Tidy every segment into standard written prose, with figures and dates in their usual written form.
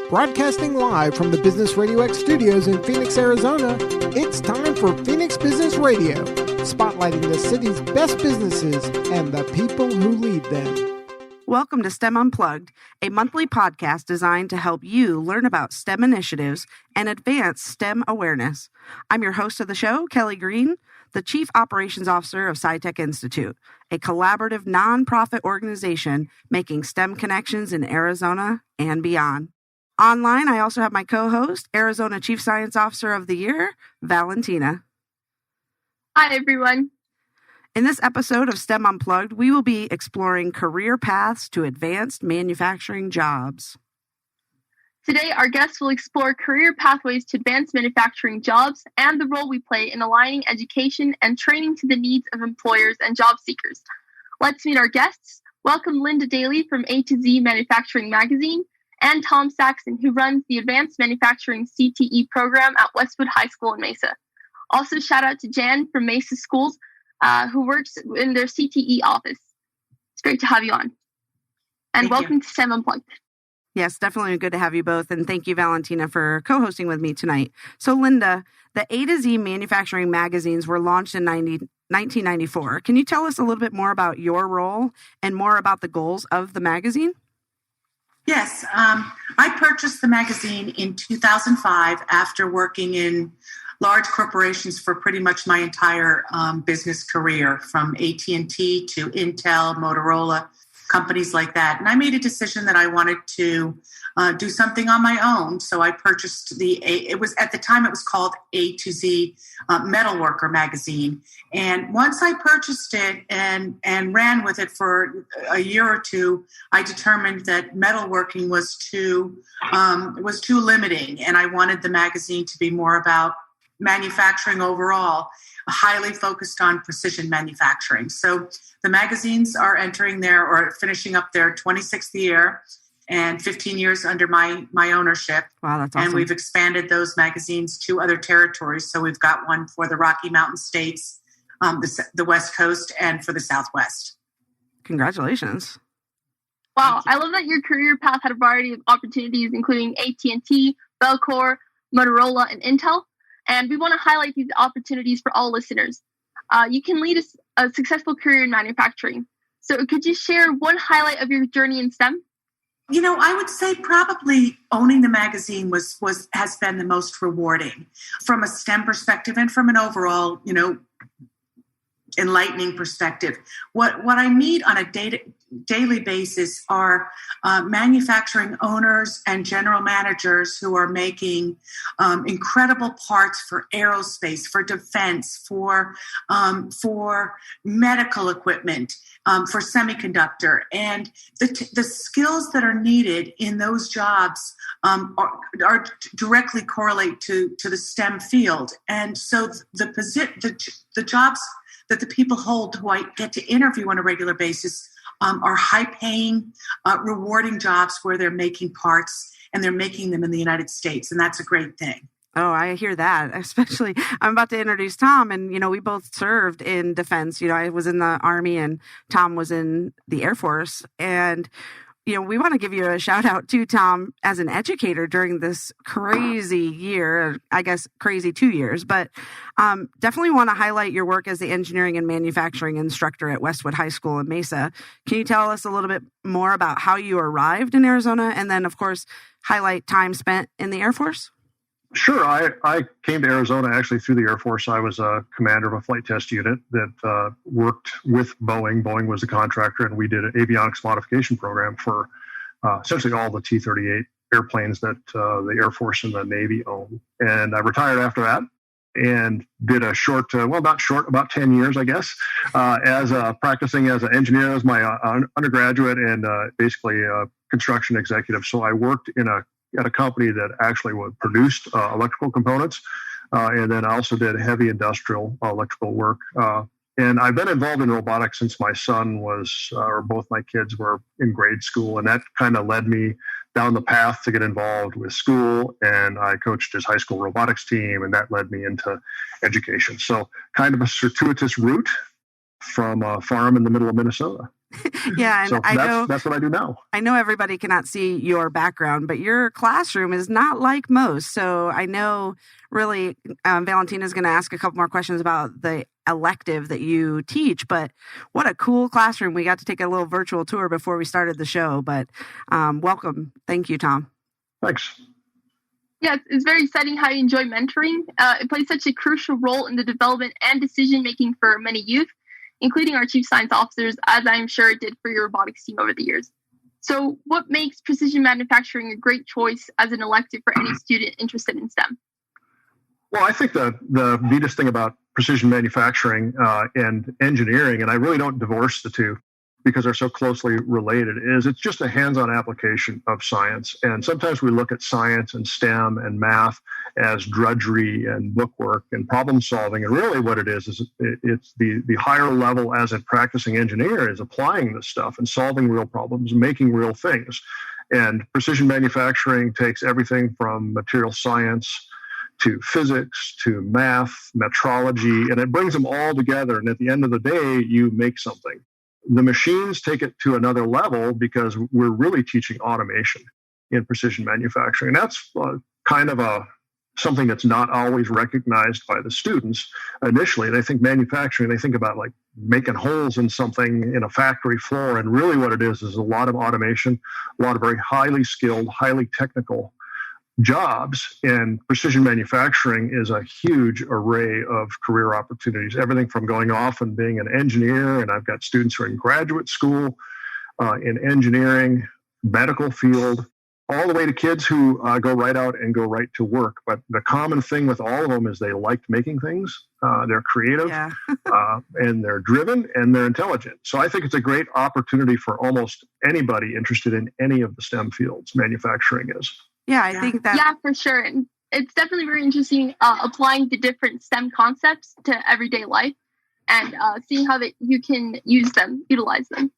Broadcasting live from the Business RadioX studios in Phoenix, Arizona, it's time for Phoenix Business Radio, spotlighting the city's best businesses and the people who lead them. Welcome to STEM Unplugged, a monthly podcast designed to help you learn about STEM initiatives and advance STEM awareness. I'm your host of the show, Kelly Greene, the Chief Operations Officer of SciTech Institute, a collaborative nonprofit organization making STEM connections in Arizona and beyond. Online, I also have my co-host, Arizona Chief Science Officer of the Year, Valentina. Hi, everyone. In this episode of STEM Unplugged, we will be exploring career paths to advanced manufacturing jobs. Today, our guests will explore career pathways to advanced manufacturing jobs and the role we play in aligning education and training to the needs of employers and job seekers. Let's meet our guests. Welcome Linda Daly from A to Z Manufacturing Magazine, and Tom Saxon, who runs the Advanced Manufacturing CTE program at Westwood High School in Mesa. Also, shout out to Jan from Mesa Schools, who works in their CTE office. It's great to have you on. And welcome to STEM Unplugged. Yes, definitely good to have you both. And thank you, Valentina, for co-hosting with me tonight. So, Linda, the A to Z Manufacturing magazines were launched in 1994. Can you tell us a little bit more about your role and more about the goals of the magazine? Yes, I purchased the magazine in 2005 after working in large corporations for pretty much my entire business career, from AT&T to Intel, Motorola, companies like that. And I made a decision that I wanted to do something on my own. So I purchased at the time it was called A to Z Metalworker magazine. And once I purchased it and ran with it for a year or two, I determined that metalworking was too limiting. And I wanted the magazine to be more about manufacturing overall, highly focused on precision manufacturing. So the magazines are finishing up their 26th year and 15 years under my ownership. Wow, that's awesome. And we've expanded those magazines to other territories. So we've got one for the Rocky Mountain states, the West Coast, and for the Southwest. Congratulations. Wow, I love that your career path had a variety of opportunities, including AT&T, Bellcore, Motorola, and Intel. And we want to highlight these opportunities for all listeners. You can lead a successful career in manufacturing. So could you share one highlight of your journey in STEM? You know, I would say probably owning the magazine has been the most rewarding from a STEM perspective and from an overall, enlightening perspective. What I meet on a daily basis are manufacturing owners and general managers who are making incredible parts for aerospace, for defense, for medical equipment, for semiconductor. And the skills that are needed in those jobs are directly correlate to the STEM field. And so the jobs that the people hold who I get to interview on a regular basis are high-paying, rewarding jobs where they're making parts and they're making them in the United States. And that's a great thing. Oh, I hear that. Especially, I'm about to introduce Tom, and, we both served in defense. I was in the Army and Tom was in the Air Force. And, we want to give you a shout out to Tom as an educator during this crazy year, I guess crazy 2 years, but definitely want to highlight your work as the engineering and manufacturing instructor at Westwood High School in Mesa. Can you tell us a little bit more about how you arrived in Arizona and then, of course, highlight time spent in the Air Force? Sure. I came to Arizona actually through the Air Force. I was a commander of a flight test unit that worked with Boeing. Boeing was the contractor, and we did an avionics modification program for essentially all the T-38 airplanes that the Air Force and the Navy own. And I retired after that and did a short, about 10 years, I guess, as practicing as an engineer as my undergraduate and basically a construction executive. So I worked at a company that actually produced electrical components, and then I also did heavy industrial electrical work. And I've been involved in robotics since my son both my kids were in grade school, and that kind of led me down the path to get involved with school. And I coached his high school robotics team, and that led me into education. So kind of a circuitous route from a farm in the middle of Minnesota. Yeah, and So that's what I do now. I know everybody cannot see your background, but your classroom is not like most. So I know really Valentina is going to ask a couple more questions about the elective that you teach, but what a cool classroom. We got to take a little virtual tour before we started the show, but welcome. Thank you, Tom. Thanks. Yeah, it's very exciting how you enjoy mentoring. It plays such a crucial role in the development and decision-making for many youth, including our chief science officers, as I'm sure it did for your robotics team over the years. So what makes precision manufacturing a great choice as an elective for any student interested in STEM? Well, I think the neatest thing about precision manufacturing and engineering, and I really don't divorce the two because they're so closely related, is it's just a hands-on application of science. And sometimes we look at science and STEM and math as drudgery and bookwork and problem solving. And really what it is it's the higher level as a practicing engineer is applying this stuff and solving real problems, making real things. And precision manufacturing takes everything from material science to physics, to math, metrology, and it brings them all together. And at the end of the day, you make something. The machines take it to another level because we're really teaching automation in precision manufacturing. And that's kind of something that's not always recognized by the students initially. They think manufacturing, they think about like making holes in something in a factory floor. And really what it is a lot of automation, a lot of very highly skilled, highly technical jobs. And precision manufacturing is a huge array of career opportunities, everything from going off and being an engineer, and I've got students who are in graduate school in engineering, medical field, all the way to kids who go right out and go right to work. But the common thing with all of them is they like making things. They're creative, and they're driven, and they're intelligent. So I think it's a great opportunity for almost anybody interested in any of the STEM fields. Manufacturing is. Yeah, I think that. Yeah, for sure. And it's definitely very interesting applying the different STEM concepts to everyday life and seeing how you can utilize them.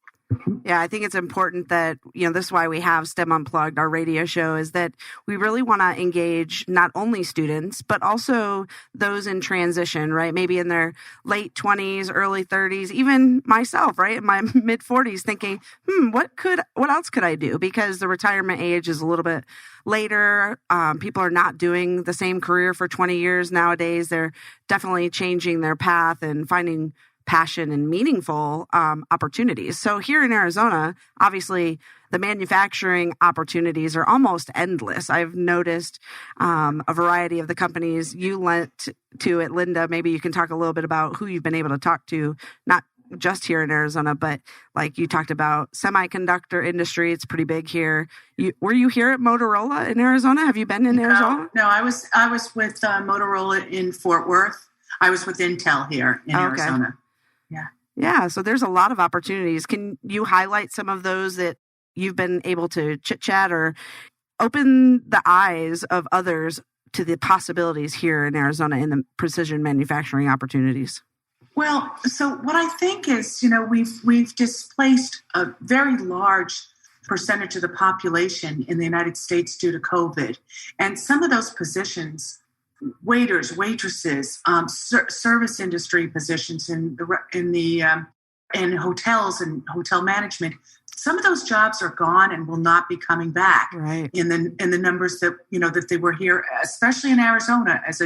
Yeah, I think it's important that, this is why we have STEM Unplugged, our radio show, is that we really want to engage not only students, but also those in transition, right? Maybe in their late 20s, early 30s, even myself, right? In my mid 40s thinking, what else could I do? Because the retirement age is a little bit later. People are not doing the same career for 20 years nowadays. They're definitely changing their path and finding passion and meaningful opportunities. So here in Arizona, obviously, the manufacturing opportunities are almost endless. I've noticed a variety of the companies you lent to at Linda. Maybe you can talk a little bit about who you've been able to talk to, not just here in Arizona, but like you talked about semiconductor industry. It's pretty big here. Were you here at Motorola in Arizona? Have you been in Arizona? No, I was with Motorola in Fort Worth. I was with Intel here in Arizona. Yeah. So there's a lot of opportunities. Can you highlight some of those that you've been able to chit chat or open the eyes of others to the possibilities here in Arizona in the precision manufacturing opportunities? Well, so what I think is, we've displaced a very large percentage of the population in the United States due to COVID. And some of those positions, waiters, waitresses, service industry positions in hotels and hotel management. Some of those jobs are gone and will not be coming back in the numbers that that they were here, especially in Arizona as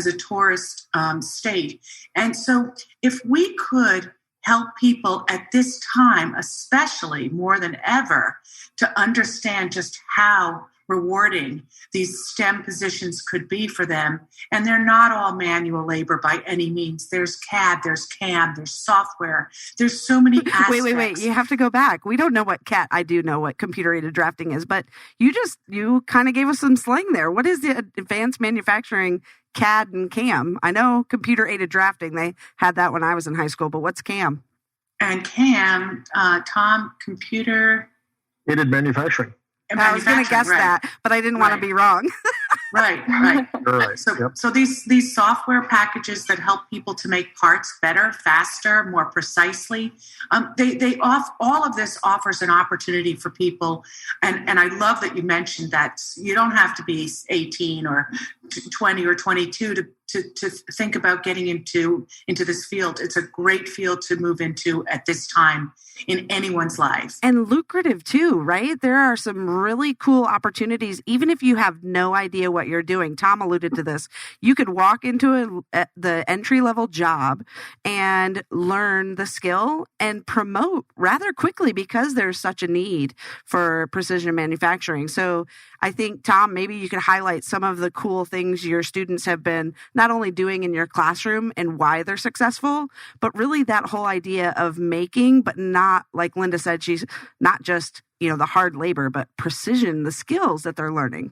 a tourist state. And so, if we could help people at this time, especially more than ever, to understand just how rewarding these STEM positions could be for them. And they're not all manual labor by any means. There's CAD, there's CAM, there's software. There's so many aspects. Wait. You have to go back. We don't know what CAD. I do know what computer-aided drafting is, but you kind of gave us some slang there. What is the advanced manufacturing CAD and CAM? I know computer-aided drafting. They had that when I was in high school, but what's CAM? And CAM, Tom, computer-aided manufacturing. I was going to guess that, but I didn't want to be wrong. Right. So these software packages that help people to make parts better, faster, more precisely, all of this offers an opportunity for people. And I love that you mentioned that you don't have to be 18 or 20 or 22 to think about getting into this field. It's a great field to move into at this time in anyone's life. And lucrative too, right? There are some really cool opportunities, even if you have no idea what you're doing. Tom alluded to this. You could walk into the entry-level job and learn the skill and promote rather quickly because there's such a need for precision manufacturing. So I think, Tom, maybe you could highlight some of the cool things your students have been not only doing in your classroom and why they're successful, but really that whole idea of making, but not, like Linda said, she's not just, the hard labor, but precision, the skills that they're learning.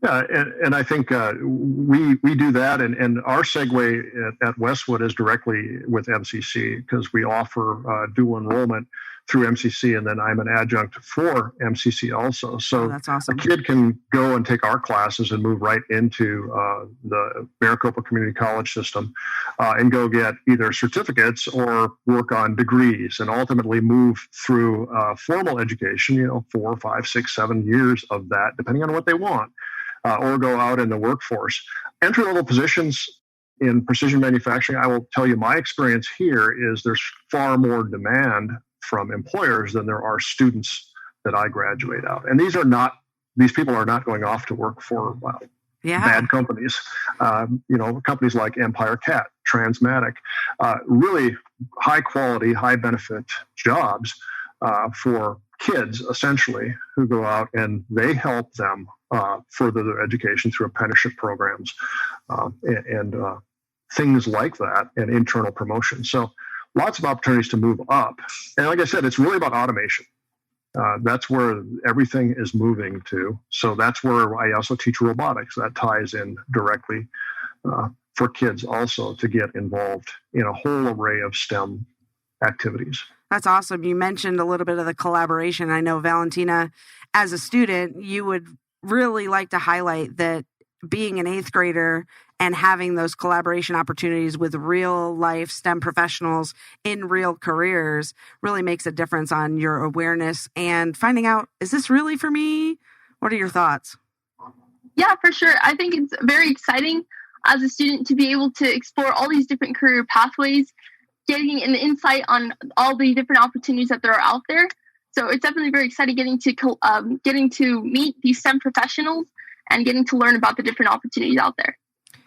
Yeah, and I think we do that, and our segue at Westwood is directly with MCC because we offer dual enrollment through MCC, and then I'm an adjunct for MCC also. So that's awesome. A kid can go and take our classes and move right into the Maricopa Community College system and go get either certificates or work on degrees and ultimately move through formal education, 4, 5, 6, 7 years of that, depending on what they want. Or go out in the workforce. Entry-level positions in precision manufacturing, I will tell you my experience here is there's far more demand from employers than there are students that I graduate out. And these people are not going off to work for bad companies. Companies like Empire Cat, Transmatic, really high quality, high benefit jobs for kids, essentially, who go out and they help them further their education through apprenticeship programs and things like that, and internal promotion. So lots of opportunities to move up. And like I said, it's really about automation. That's where everything is moving to. So that's where I also teach robotics. That ties in directly for kids also to get involved in a whole array of STEM activities. That's awesome. You mentioned a little bit of the collaboration. I know, Valentina, as a student, you would really like to highlight that being an 8th grader and having those collaboration opportunities with real life STEM professionals in real careers really makes a difference on your awareness and finding out, is this really for me? What are your thoughts? Yeah, for sure. I think it's very exciting as a student to be able to explore all these different career pathways, getting an insight on all the different opportunities that there are out there. So it's definitely very exciting getting to meet these STEM professionals and getting to learn about the different opportunities out there.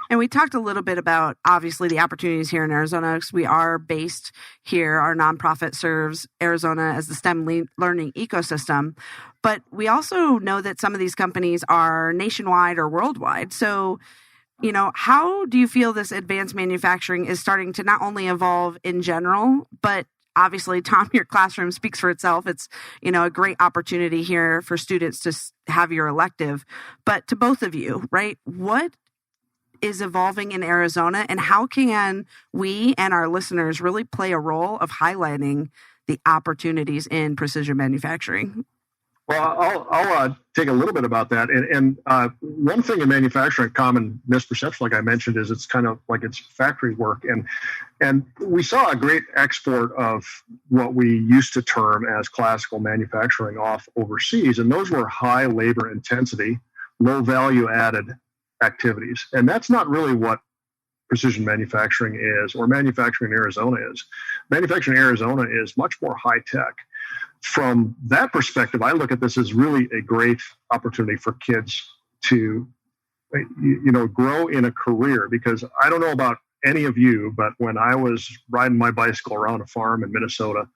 And we talked a little bit about, obviously, the opportunities here in Arizona because we are based here. Our nonprofit serves Arizona as the STEM learning ecosystem. But we also know that some of these companies are nationwide or worldwide. So, how do you feel this advanced manufacturing is starting to not only evolve in general, but obviously, Tom, your classroom speaks for itself. It's, a great opportunity here for students to have your elective. But to both of you, right, what is evolving in Arizona and how can we and our listeners really play a role of highlighting the opportunities in precision manufacturing? Well, I'll take a little bit about that. And one thing in manufacturing, common misperception, like I mentioned, is it's kind of like it's factory work. And we saw a great export of what we used to term as classical manufacturing off overseas. And those were high labor intensity, low value added activities. And that's not really what precision manufacturing is, or manufacturing in Arizona is. Manufacturing in Arizona is much more high tech. From that perspective, I look at this as really a great opportunity for kids to, grow in a career, because I don't know about any of you, but when I was riding my bicycle around a farm in Minnesota,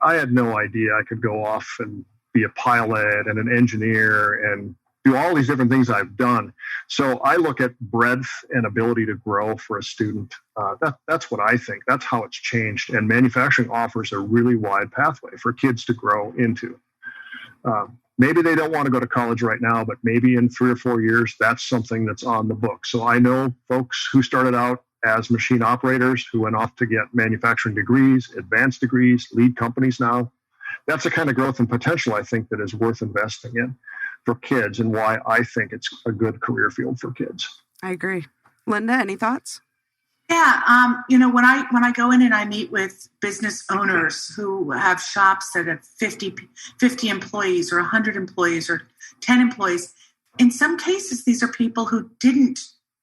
I had no idea I could go off and be a pilot and an engineer and do all these different things I've done. So I look at breadth and ability to grow for a student. That's what I think. That's how it's changed. And manufacturing offers a really wide pathway for kids to grow into. Maybe they don't want to go to college right now, but maybe in 3 or 4 years, that's something that's on the book. So I know folks who started out as machine operators who went off to get manufacturing degrees, advanced degrees, lead companies now. That's the kind of growth and potential I think that is worth investing in for kids, and why I think it's a good career field for kids. I agree. Linda, any thoughts? Yeah, when I go in and I meet with business owners who have shops that have 50 employees or 100 employees or 10 employees, In some cases, these are people who didn't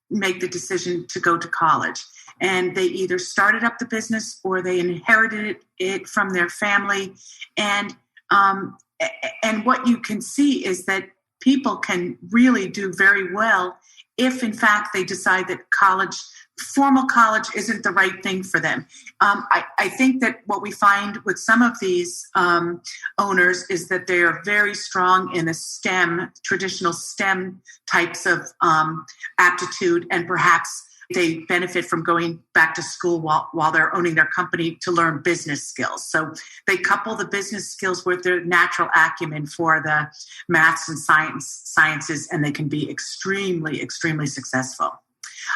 make the decision to go to college, and they either started up the business or they inherited it from their family. And what you can see is that people can really do very well if, in fact, they decide that formal college isn't the right thing for them. I think that what we find with some of these owners is that they are very strong in the traditional STEM types of aptitude, and perhaps they benefit from going back to school while they're owning their company to learn business skills. So they couple the business skills with their natural acumen for the maths and sciences, and they can be extremely, extremely successful.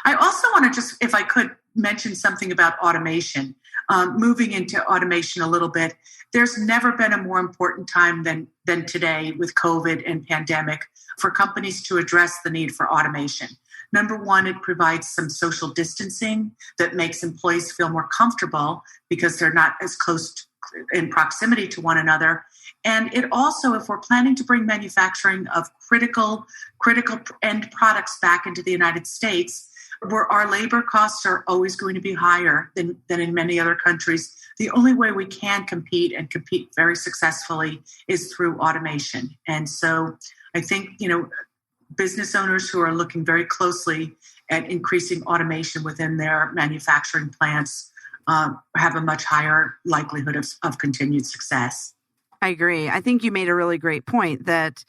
I also want to just, if I could, mention something about automation. Moving into automation a little bit, there's never been a more important time than today with COVID and pandemic for companies to address the need for automation. Number one, it provides some social distancing that makes employees feel more comfortable because they're not as close in proximity to one another. And it also, if we're planning to bring manufacturing of critical end products back into the United States, where our labor costs are always going to be higher than in many other countries, the only way we can compete and compete very successfully is through automation. And so I think, business owners who are looking very closely at increasing automation within their manufacturing plants have a much higher likelihood of continued success. I agree. I think you made a really great point that,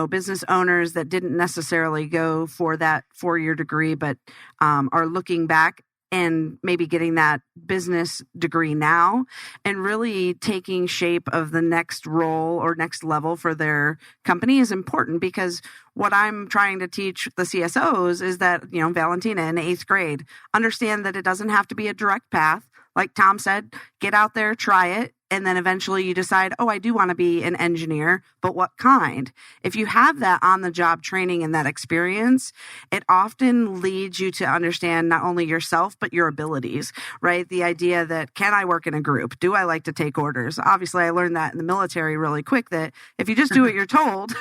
business owners that didn't necessarily go for that 4-year degree, but are looking back and maybe getting that business degree now and really taking shape of the next role or next level for their company is important, because what I'm trying to teach the CSOs is that, Valentina in 8th grade, understand that it doesn't have to be a direct path. Like Tom said, get out there, try it. And then eventually you decide, I do want to be an engineer, but what kind? If you have that on-the-job training and that experience, it often leads you to understand not only yourself, but your abilities, right? The idea that, can I work in a group? Do I like to take orders? Obviously, I learned that in the military really quick, that if you just do what you're told,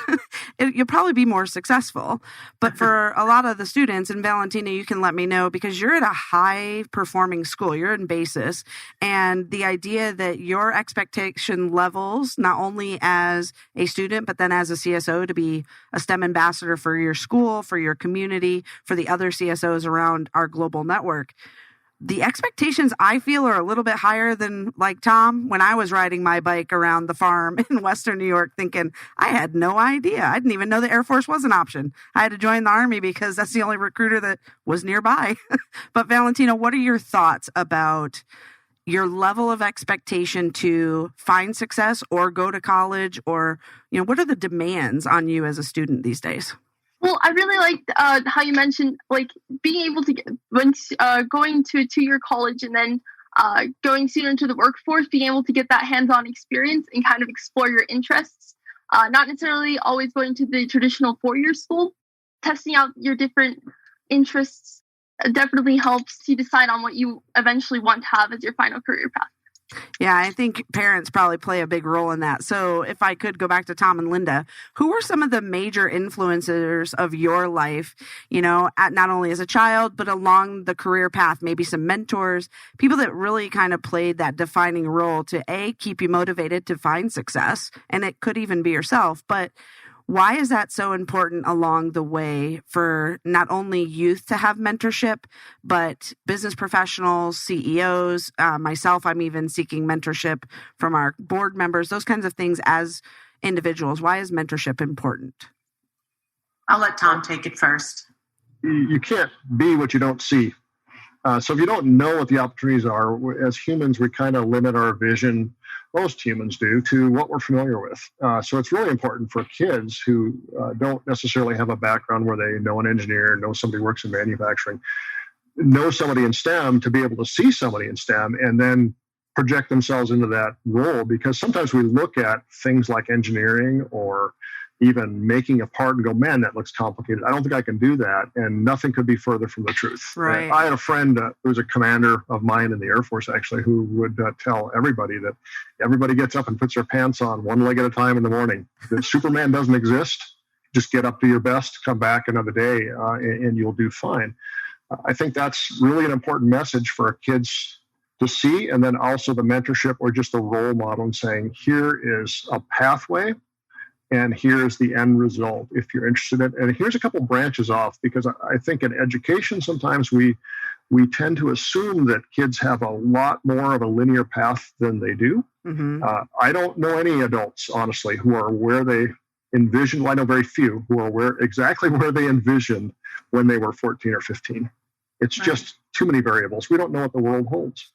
you'll probably be more successful. But for a lot of the students, and Valentina, you can let me know, because you're at a high-performing school, you're in BASIS, and the idea that your expectation levels, not only as a student, but then as a CSO, to be a STEM ambassador for your school, for your community, for the other CSOs around our global network. The expectations, I feel, are a little bit higher than, like Tom, when I was riding my bike around the farm in Western New York thinking, I had no idea. I didn't even know the Air Force was an option. I had to join the Army because that's the only recruiter that was nearby. But Valentina, what are your thoughts about your level of expectation to find success or go to college, or, what are the demands on you as a student these days? Well, I really liked how you mentioned, being able to going to a 2-year college and then going soon into the workforce, being able to get that hands-on experience and kind of explore your interests, not necessarily always going to the traditional 4-year school. Testing out your different interests definitely helps you decide on what you eventually want to have as your final career path. Yeah, I think parents probably play a big role in that. So if I could go back to Tom and Linda, who were some of the major influencers of your life, not only as a child, but along the career path, maybe some mentors, people that really kind of played that defining role to keep you motivated to find success. And it could even be yourself, but why is that so important along the way for not only youth to have mentorship, but business professionals, CEOs, myself, I'm even seeking mentorship from our board members, those kinds of things as individuals. Why is mentorship important? I'll let Tom take it first. You can't be what you don't see. So if you don't know what the opportunities are, as humans, we kind of limit our vision, most humans do, to what we're familiar with. So it's really important for kids who don't necessarily have a background where they know an engineer, know somebody who works in manufacturing, know somebody in STEM, to be able to see somebody in STEM and then project themselves into that role. Because sometimes we look at things like engineering or even making a part and go, man, that looks complicated. I don't think I can do that. And nothing could be further from the truth. Right. I had a friend who was a commander of mine in the Air Force, actually, who would tell everybody that everybody gets up and puts their pants on one leg at a time in the morning, that Superman doesn't exist. just get up to your best, come back another day, and you'll do fine. I think that's really an important message for our kids to see. And then also the mentorship or just a role model and saying, here is a pathway and here's the end result if you're interested in it. And here's a couple branches off, because I think in education, sometimes we tend to assume that kids have a lot more of a linear path than they do. Mm-hmm. I don't know any adults, honestly, who are where they envisioned. Well, I know very few who are exactly where they envisioned when they were 14 or 15. It's right. Just too many variables. We don't know what the world holds.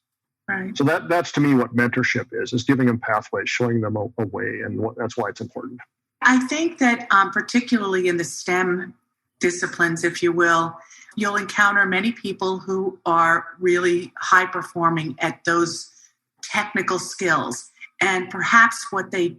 Right. So that's to me what mentorship is giving them pathways, showing them a way, and that's why it's important. I think that particularly in the STEM disciplines, if you will, you'll encounter many people who are really high performing at those technical skills. And perhaps what they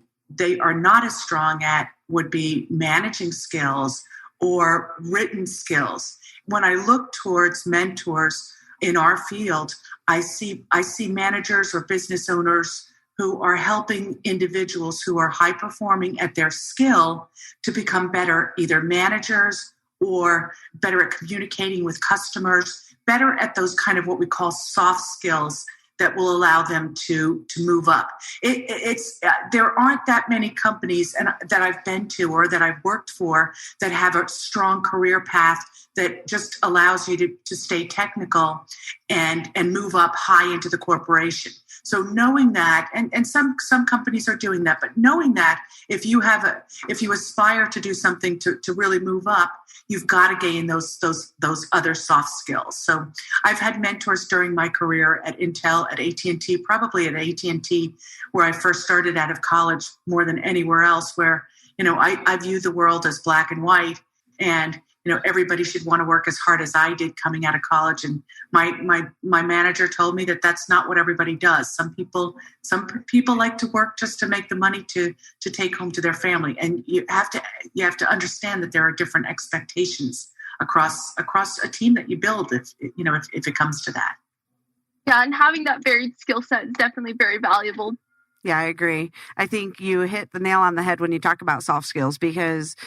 are not as strong at would be managing skills or written skills. When I look towards mentors in our field, I see managers or business owners who are helping individuals who are high performing at their skill to become better, either managers or better at communicating with customers, better at those kind of what we call soft skills that will allow them to move up. There aren't that many companies that I've been to or that I've worked for that have a strong career path that just allows you to stay technical and move up high into the corporation. So knowing that, and some companies are doing that, but knowing that if you aspire to do something to really move up, you've got to gain those other soft skills. So I've had mentors during my career at Intel, at AT&T, probably at AT&T, where I first started out of college more than anywhere else, where, I view the world as black and white, and everybody should want to work as hard as I did coming out of college. And my manager told me that that's not what everybody does. Some people like to work just to make the money to take home to their family. And you have to understand that there are different expectations across a team that you build if it comes to that. Yeah, and having that varied skill set is definitely very valuable. Yeah, I agree. I think you hit the nail on the head when you talk about soft skills because,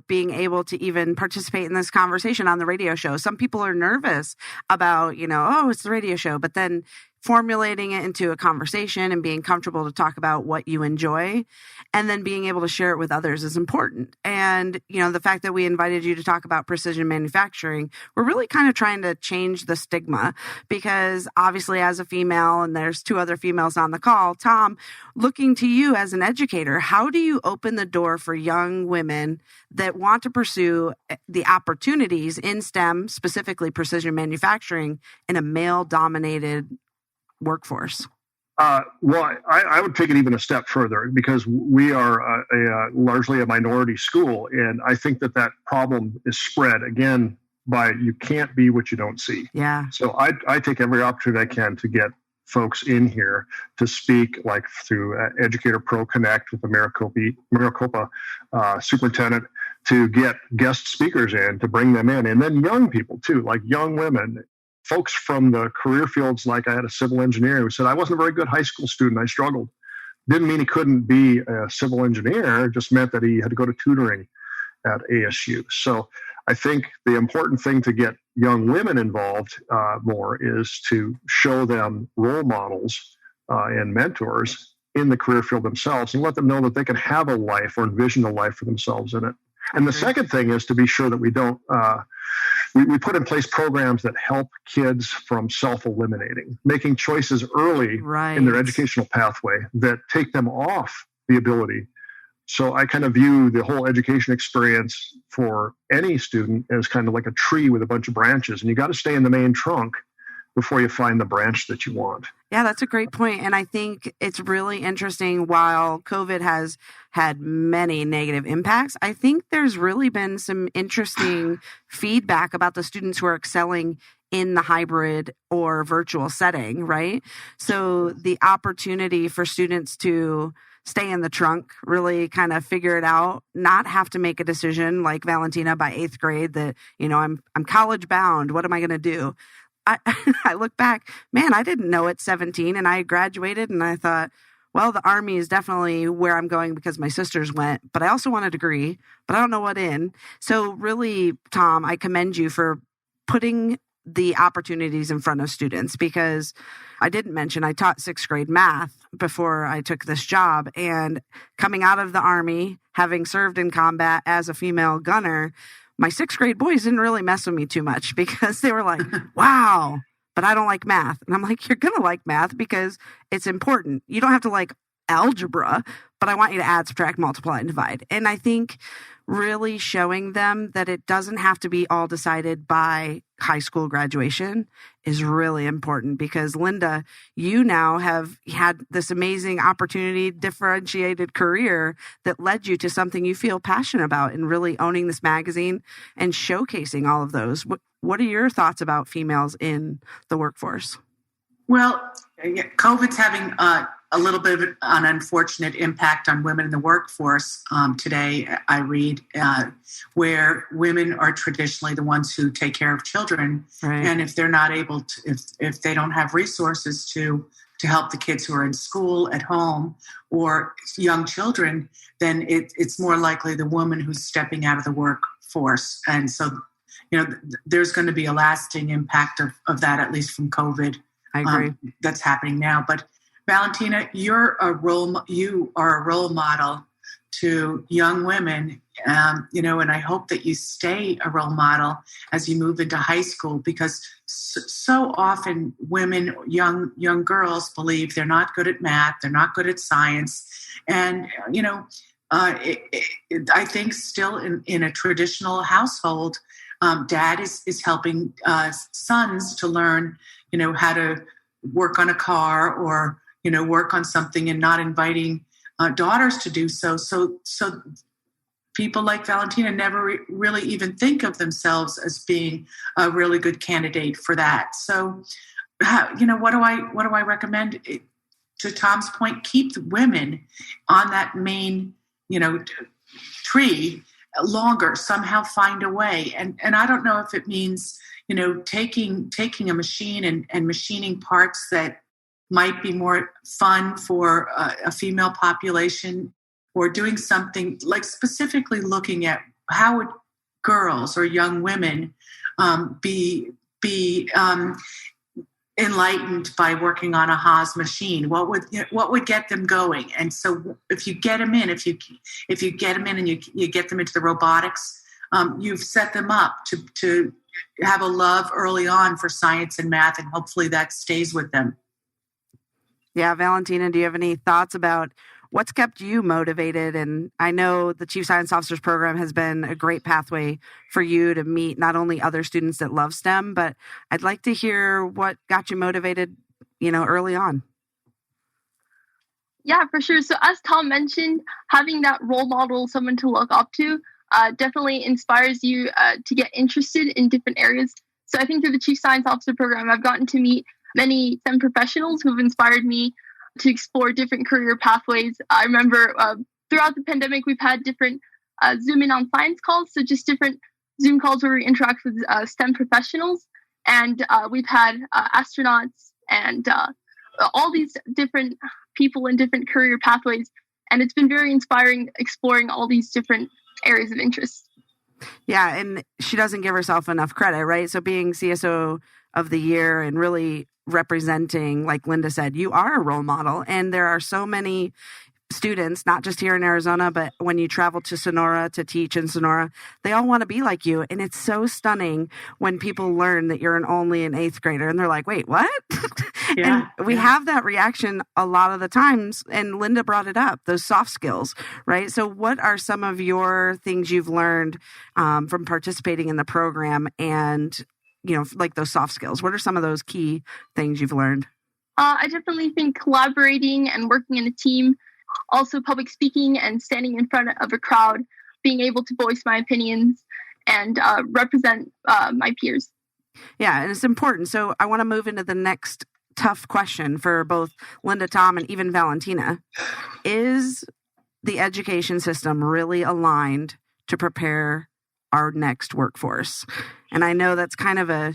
being able to even participate in this conversation on the radio show. Some people are nervous about, it's the radio show, but then formulating it into a conversation and being comfortable to talk about what you enjoy and then being able to share it with others is important. And, the fact that we invited you to talk about precision manufacturing, we're really kind of trying to change the stigma because obviously as a female, and there's two other females on the call, Tom, looking to you as an educator, how do you open the door for young women that want to pursue the opportunities in STEM, specifically precision manufacturing, in a male-dominated workforce? Well, I would take it even a step further because we are largely a minority school. And I think that problem is spread, again, by you can't be what you don't see. Yeah. So I take every opportunity I can to get folks in here to speak, like through Educator Pro Connect with the Maricopa superintendent, to get guest speakers in, to bring them in. And then young people, too, like young women. Folks from the career fields, like I had a civil engineer who said, I wasn't a very good high school student. I struggled. Didn't mean he couldn't be a civil engineer. It just meant that he had to go to tutoring at ASU. So I think the important thing to get young women involved more is to show them role models and mentors in the career field themselves and let them know that they can have a life or envision a life for themselves in it. And the second thing is to be sure that we don't we put in place programs that help kids from self-eliminating, making choices early in their educational pathway that take them off the ability. So I kind of view the whole education experience for any student as kind of like a tree with a bunch of branches, and you got to stay in the main trunk before you find the branch that you want. Yeah, that's a great point. And I think it's really interesting. While COVID has had many negative impacts, I think there's really been some interesting feedback about the students who are excelling in the hybrid or virtual setting, right? So the opportunity for students to stay in the trunk, really kind of figure it out, not have to make a decision like Valentina by 8th grade that, I'm college bound. What am I going to do? I look back, man, I didn't know at 17 and I graduated and I thought, well, the Army is definitely where I'm going because my sisters went, but I also want a degree, but I don't know what in. So really, Tom, I commend you for putting the opportunities in front of students, because I didn't mention I taught 6th grade math before I took this job. And coming out of the Army, having served in combat as a female gunner, my 6th grade boys didn't really mess with me too much because they were like, wow, but I don't like math. And I'm like, you're going to like math because it's important. You don't have to like algebra, but I want you to add, subtract, multiply, and divide. And I think really showing them that it doesn't have to be all decided by high school graduation is really important, because Linda, you now have had this amazing opportunity, differentiated career that led you to something you feel passionate about, and really owning this magazine and showcasing all of those. What are your thoughts about females in the workforce? Well, COVID's having a little bit of an unfortunate impact on women in the workforce. Today, I read where women are traditionally the ones who take care of children. Right. And if they're not able to, if they don't have resources to help the kids who are in school, at home, or young children, then it's more likely the woman who's stepping out of the workforce. And so, there's going to be a lasting impact of that, at least from COVID. I agree. That's happening now. But Valentina, you are a role model to young women, and I hope that you stay a role model as you move into high school, because so often women, young girls, believe they're not good at math, they're not good at science, and I think still in a traditional household, dad is helping sons to learn, how to work on a car or work on something, and not inviting daughters to do so. So people like Valentina never really even think of themselves as being a really good candidate for that. So, what do I recommend? To Tom's point, keep the women on that main, tree longer. Somehow find a way. And I don't know if it means, taking a machine and machining parts that might be more fun for a female population, or doing something like specifically looking at how would girls or young women be enlightened by working on a Haas machine. What would get them going? And so if you get them in, if you get them in and you get them into the robotics, you've set them up to have a love early on for science and math, and hopefully that stays with them. Yeah, Valentina, do you have any thoughts about what's kept you motivated? And I know the Chief Science Officers program has been a great pathway for you to meet not only other students that love STEM, but I'd like to hear what got you motivated, early on. Yeah, for sure. So as Tom mentioned, having that role model, someone to look up to, definitely inspires you to get interested in different areas. So I think through the Chief Science Officer program, I've gotten to meet many STEM professionals who have inspired me to explore different career pathways. I remember throughout the pandemic, we've had different Zoom in on science calls. So just different Zoom calls where we interact with STEM professionals. And we've had astronauts and all these different people in different career pathways. And it's been very inspiring exploring all these different areas of interest. Yeah, and she doesn't give herself enough credit, right? So being CSO of the year and really representing, like Linda said, you are a role model. And there are so many students, not just here in Arizona, but when you travel to Sonora to teach in Sonora, they all want to be like you. And it's so stunning when people learn that you're only an 8th grader and they're like, wait, what? Yeah, and we have that reaction a lot of the times. And Linda brought it up, those soft skills, right? So what are some of your things you've learned from participating in the program, and like those soft skills? What are some of those key things you've learned? I definitely think collaborating and working in a team, also public speaking and standing in front of a crowd, being able to voice my opinions and represent my peers. Yeah, and it's important. So I want to move into the next tough question for both Linda, Tom, and even Valentina. Is the education system really aligned to prepare our next workforce? And I know that's kind of a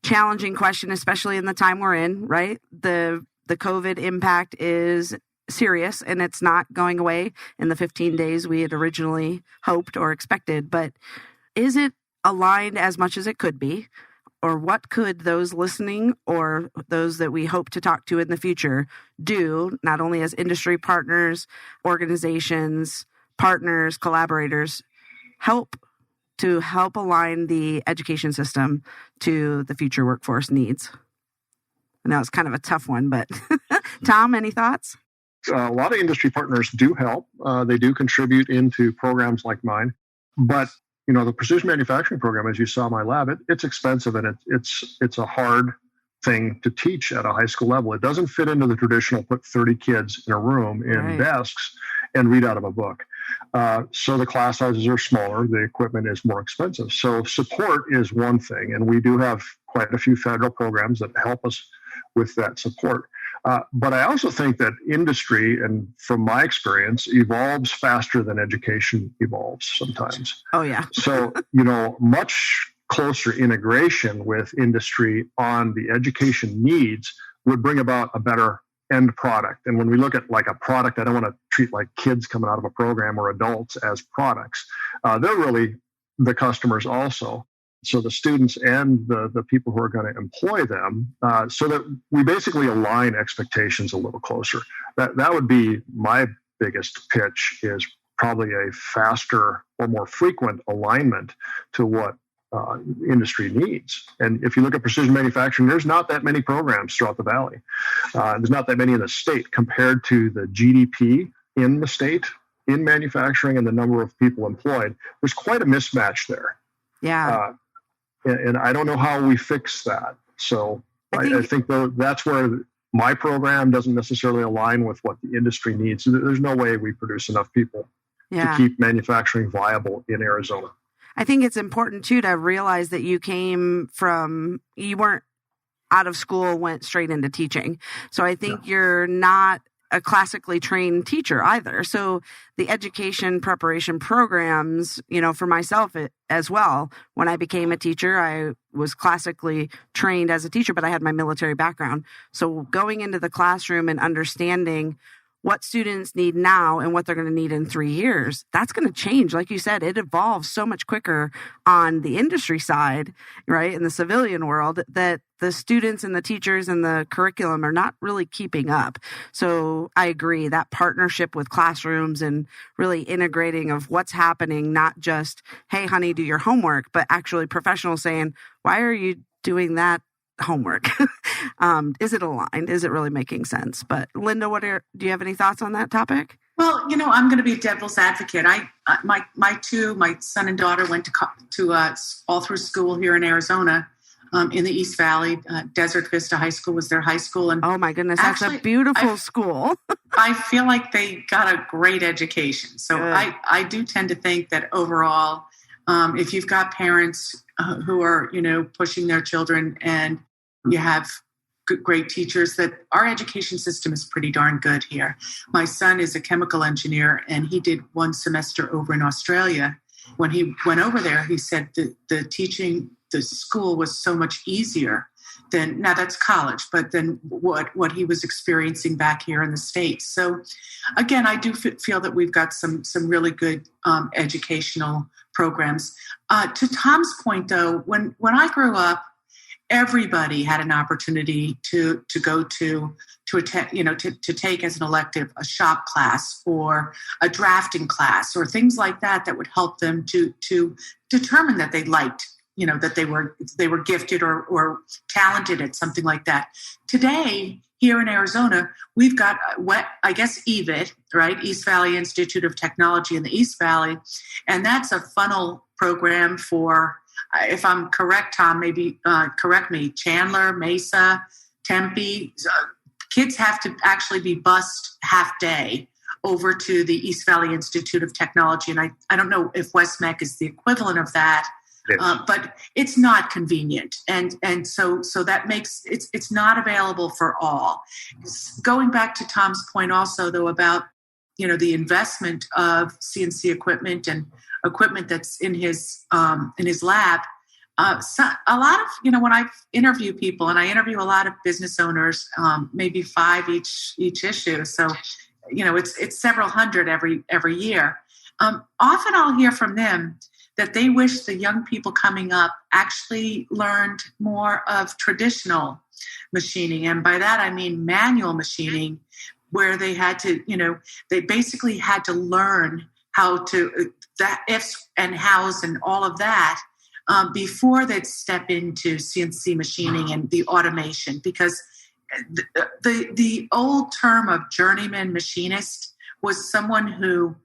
challenging question, especially in the time we're in, right? The COVID impact is serious and it's not going away in the 15 days we had originally hoped or expected, but is it aligned as much as it could be? Or what could those listening or those that we hope to talk to in the future do, not only as industry partners, organizations, partners, collaborators, help align the education system to the future workforce needs? I know it's kind of a tough one, but Tom, any thoughts? A lot of industry partners do help. They do contribute into programs like mine. But, the precision manufacturing program, as you saw in my lab, it's expensive and it's a hard thing to teach at a high school level. It doesn't fit into the traditional put 30 kids in a room in desks and read out of a book. So the class sizes are smaller. The equipment is more expensive. So support is one thing. And we do have quite a few federal programs that help us with that support. But I also think that industry, and from my experience, evolves faster than education evolves sometimes. Oh, yeah. So, much closer integration with industry on the education needs would bring about a better end product. And when we look at like a product, I don't want to treat like kids coming out of a program or adults as products. They're really the customers also. So the students and the people who are going to employ them, so that we basically align expectations a little closer. That would be my biggest pitch, is probably a faster or more frequent alignment to what industry needs. And if you look at precision manufacturing, there's not that many programs throughout the valley. There's not that many in the state compared to the GDP in the state in manufacturing and the number of people employed. There's quite a mismatch there. Yeah. And I don't know how we fix that. So I think that's where my program doesn't necessarily align with what the industry needs. There's no way we produce enough people to keep manufacturing viable in Arizona. I think it's important, too, to realize that you weren't out of school, went straight into teaching. So I think you're not a classically trained teacher either. So the education preparation programs, for myself as well, when I became a teacher, I was classically trained as a teacher, but I had my military background. So going into the classroom and understanding what students need now and what they're going to need in 3 years, that's going to change. Like you said, it evolves so much quicker on the industry side, right, in the civilian world, that the students and the teachers and the curriculum are not really keeping up. So I agree, that partnership with classrooms and really integrating of what's happening, not just, hey, honey, do your homework, but actually professionals saying, why are you doing that homework? Is it aligned? Is it really making sense? But Linda, do you have any thoughts on that topic? Well, I'm going to be devil's advocate. My son and daughter went to all through school here in Arizona, in the East Valley. Desert Vista High School was their high school, and oh my goodness, that's a beautiful school. I feel like they got a great education. So I do tend to think that overall, if you've got parents who are pushing their children, and you have great teachers, that our education system is pretty darn good here. My son is a chemical engineer, and he did one semester over in Australia. When he went over there, he said the school was so much easier than, now that's college, but then what he was experiencing back here in the States. So again, I do feel that we've got some really good educational programs. To Tom's point, though, when I grew up, everybody had an opportunity to go to attend, to take as an elective a shop class or a drafting class or things like that would help them to determine that they liked, that they were gifted or talented at something like that. Today, here in Arizona, we've got EVIT, right? East Valley Institute of Technology in the East Valley, and that's a funnel program for, if I'm correct, Tom, maybe correct me, Chandler, Mesa, Tempe. Kids have to actually be bused half day over to the East Valley Institute of Technology. And I don't know if West Mech is the equivalent of that, yes. But it's not convenient. And so that makes, it's not available for all. Going back to Tom's point also, though, about, the investment of CNC equipment and equipment that's in his lab. So a lot of, when I interview people, and I interview a lot of business owners, maybe 5 each issue. So it's several hundred every year. Often I'll hear from them that they wish the young people coming up actually learned more of traditional machining. And by that, I mean manual machining, where they had to, they basically had to learn how to, that ifs and hows and all of that before they'd step into CNC machining and the automation. Because the old term of journeyman machinist was someone who,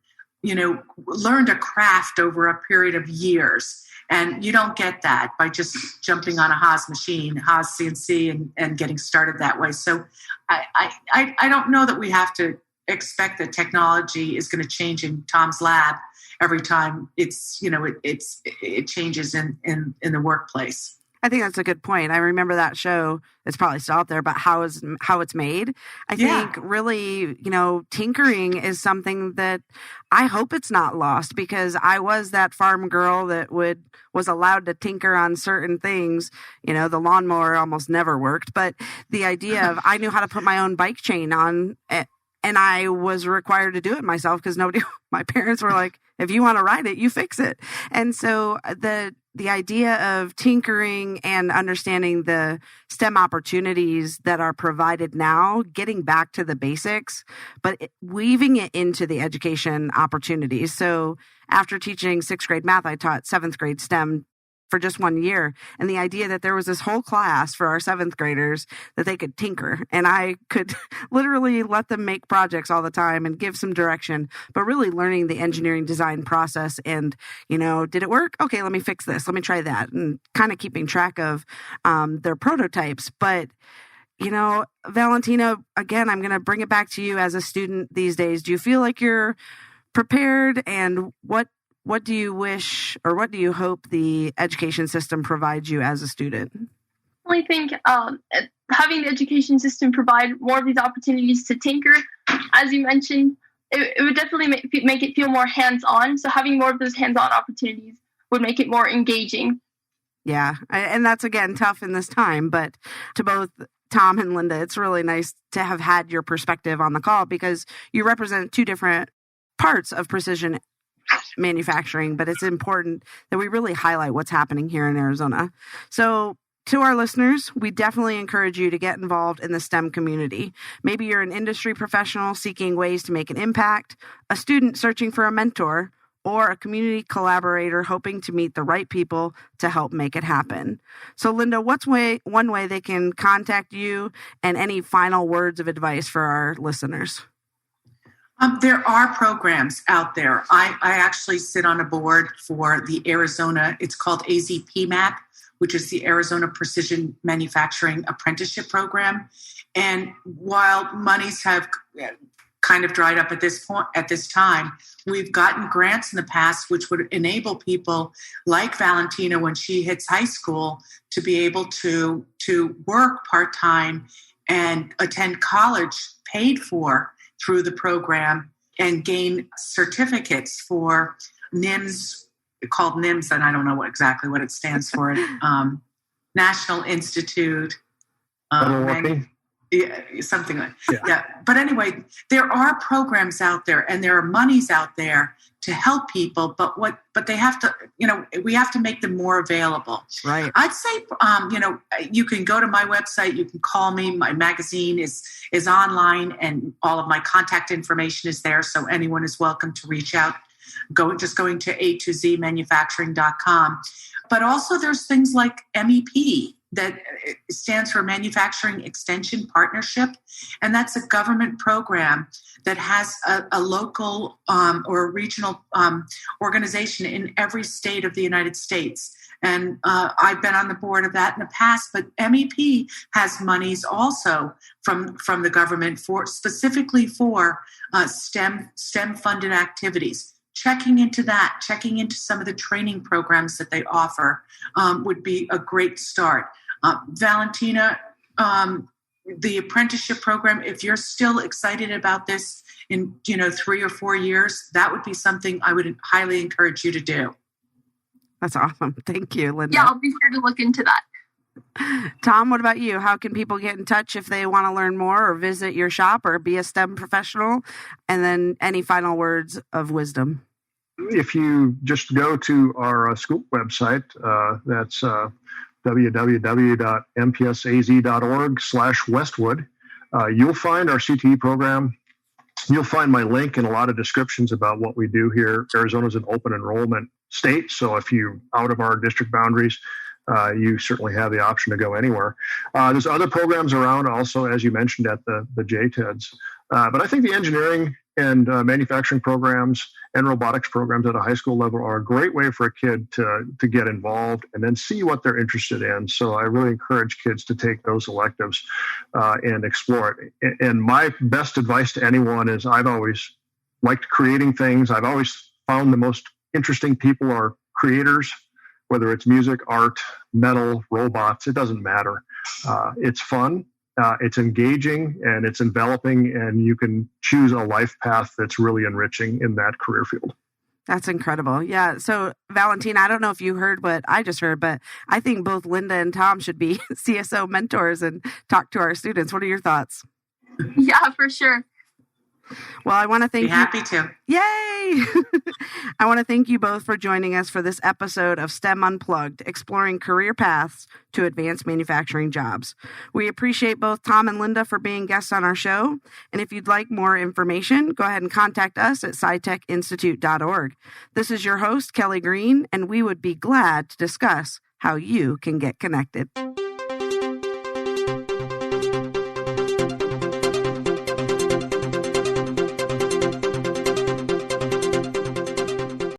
learned a craft over a period of years. And you don't get that by just jumping on a Haas machine, Haas CNC, and getting started that way. So I don't know that we have to expect that technology is going to change in Tom's lab every time it changes in the workplace. I think that's a good point. I remember that show. It's probably still out there, but how it's made. I think really, tinkering is something that I hope it's not lost, because I was that farm girl that was allowed to tinker on certain things. The lawnmower almost never worked, but the idea of I knew how to put my own bike chain on, and I was required to do it myself because my parents were like, if you want to ride it, you fix it. And so the idea of tinkering and understanding the STEM opportunities that are provided now, getting back to the basics, but weaving it into the education opportunities. So after teaching 6th grade math, I taught 7th grade STEM for just 1 year. And the idea that there was this whole class for our 7th graders that they could tinker, and I could literally let them make projects all the time and give some direction, but really learning the engineering design process and, did it work? Okay, let me fix this. Let me try that. And kind of keeping track of their prototypes. But, Valentina, again, I'm going to bring it back to you as a student these days. Do you feel like you're prepared, and what do you wish, or what do you hope the education system provides you as a student? I think having the education system provide more of these opportunities to tinker, as you mentioned, it would definitely make it feel more hands-on. So having more of those hands-on opportunities would make it more engaging. Yeah, and that's, again, tough in this time. But to both Tom and Linda, it's really nice to have had your perspective on the call, because you represent two different parts of precision manufacturing, but it's important that we really highlight what's happening here in Arizona. So to our listeners, we definitely encourage you to get involved in the STEM community. Maybe you're an industry professional seeking ways to make an impact, a student searching for a mentor, or a community collaborator hoping to meet the right people to help make it happen. So Linda, what's one way they can contact you, and any final words of advice for our listeners? There are programs out there. I actually sit on a board for the Arizona, it's called AZPMAP, which is the Arizona Precision Manufacturing Apprenticeship Program. And while monies have kind of dried up at this time, we've gotten grants in the past which would enable people like Valentina, when she hits high school, to be able to work part-time and attend college paid for through the program and gain certificates for NIMS, called NIMS, and I don't know exactly what it stands for. National Institute. Something like yeah. But anyway, there are programs out there, and there are monies out there to help people. But they have to, we have to make them more available. Right. I'd say, you can go to my website. You can call me. My magazine is online, and all of my contact information is there. So anyone is welcome to reach out. Going to A2Zmanufacturing.com. But also there's things like MEP, that stands for Manufacturing Extension Partnership. And that's a government program that has a local or a regional organization in every state of the United States. And I've been on the board of that in the past, but MEP has monies also from the government specifically for STEM funded activities. Checking into some of the training programs that they offer would be a great start. Valentina, the apprenticeship program, if you're still excited about this in 3 or 4 years, that would be something I would highly encourage you to do. That's awesome. Thank you, Linda. Yeah, I'll be sure to look into that. Tom, what about you? How can people get in touch if they want to learn more or visit your shop or be a STEM professional? And then any final words of wisdom? If you just go to our school website, that's www.mpsaz.org/Westwood, you'll find our CTE program. You'll find my link and a lot of descriptions about what we do here. Arizona's an open enrollment state, so if you out of our district boundaries, you certainly have the option to go anywhere. There's other programs around also, as you mentioned, at the JTEDs. But I think the engineering and manufacturing programs and robotics programs at a high school level are a great way for a kid to get involved and then see what they're interested in. So I really encourage kids to take those electives and explore it. And my best advice to anyone is I've always liked creating things. I've always found the most interesting people are creators, whether it's music, art, metal, robots, it doesn't matter. It's fun. It's engaging and it's enveloping, and you can choose a life path that's really enriching in that career field. That's incredible. Yeah. So, Valentina, I don't know if you heard what I just heard, but I think both Linda and Tom should be CSO mentors and talk to our students. What are your thoughts? Yeah, for sure. Well, I want to thank you. Happy to. Yay! I want to thank you both for joining us for this episode of STEM Unplugged, exploring career paths to advanced manufacturing jobs. We appreciate both Tom and Linda for being guests on our show. And if you'd like more information, go ahead and contact us at scitechinstitute.org. This is your host, Kelly Greene, and we would be glad to discuss how you can get connected.